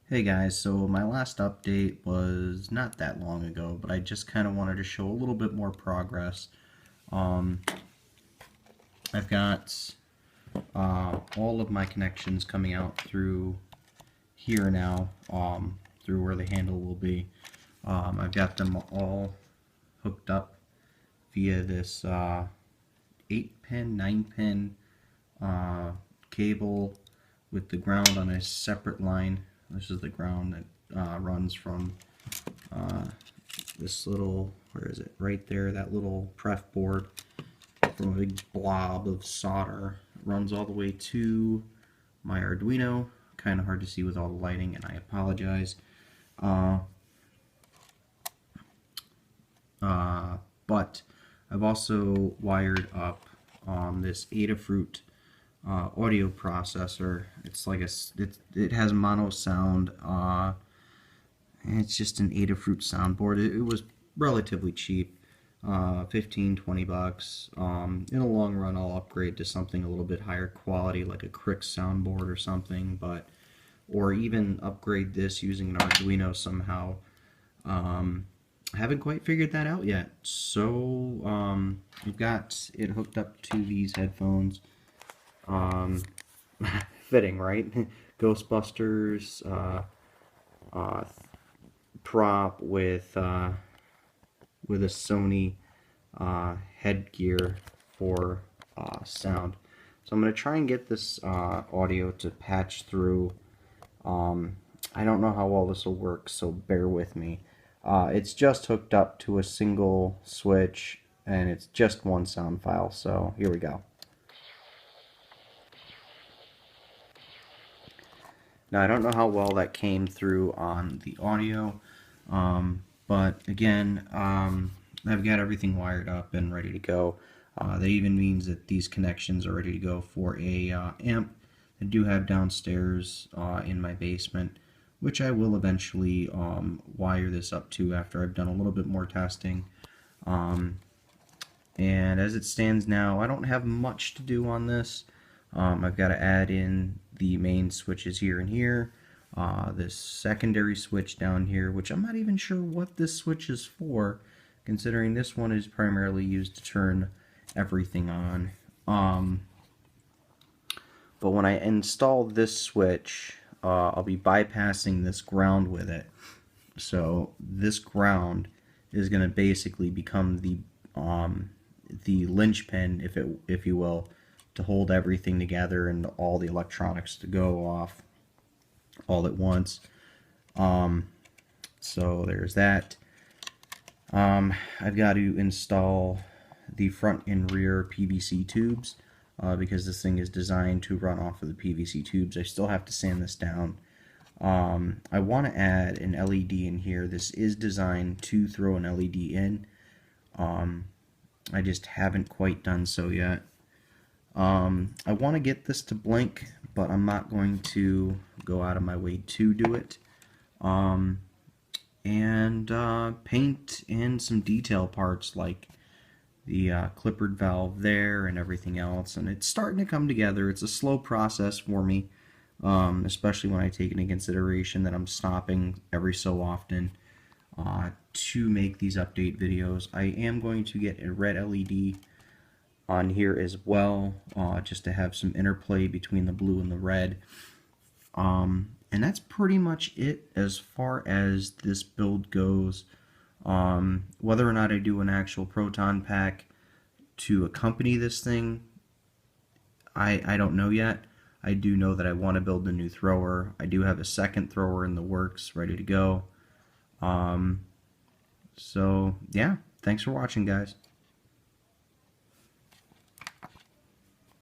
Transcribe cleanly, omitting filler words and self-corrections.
Hey guys, so my last update was not that long ago, but I just kind of wanted to show a little bit more progress. Um, I've got all of my connections coming out through here now, through where the handle will be. I've got them all hooked up via this 8-pin, 9-pin cable with the ground on a separate line. This is the ground that runs from this little, where is it? Right there, that little pref board from a big blob of solder. It runs all the way to my Arduino. Kind of hard to see with all the lighting, and I apologize. But I've also wired up this Adafruit audio processor. It's like it has mono sound. It's just an Adafruit soundboard. It was relatively cheap, 15-20 bucks. In the long run, I'll upgrade to something a little bit higher quality, like a Crick soundboard or something, or even upgrade this using an Arduino somehow. I haven't quite figured that out yet. So we've got it hooked up to these headphones. Fitting, right? Ghostbusters prop with a Sony headgear for sound. So I'm going to try and get this audio to patch through. I don't know how well this will work, so bear with me. It's just hooked up to a single switch, and it's just one sound file, so here we go. Now I don't know how well that came through on the audio, but again, I've got everything wired up and ready to go. That even means that these connections are ready to go for a amp I do have downstairs in my basement, which I will eventually wire this up to after I've done a little bit more testing. And as it stands now, I don't have much to do on this. I've got to add in the main switches here and here, this secondary switch down here, which I'm not even sure what this switch is for, considering this one is primarily used to turn everything on. But when I install this switch, I'll be bypassing this ground with it. So this ground is going to basically become the linchpin, if you will, to hold everything together and all the electronics to go off all at once. So there's that. I've got to install the front and rear PVC tubes because this thing is designed to run off of the PVC tubes. I still have to sand this down. I want to add an LED in here. This is designed to throw an LED in. I just haven't quite done so yet. I want to get this to blink, but I'm not going to go out of my way to do it. Paint in some detail parts like the clippered valve there and everything else, and it's starting to come together. It's a slow process for me, especially when I take into consideration that I'm stopping every so often to make these update videos. I am going to get a red LED on here as well, just to have some interplay between the blue and the red. And that's pretty much it as far as this build goes. Whether or not I do an actual proton pack to accompany this thing, I don't know yet. I do know that I want to build a new thrower. I do have a second thrower in the works, ready to go. So yeah, thanks for watching, guys.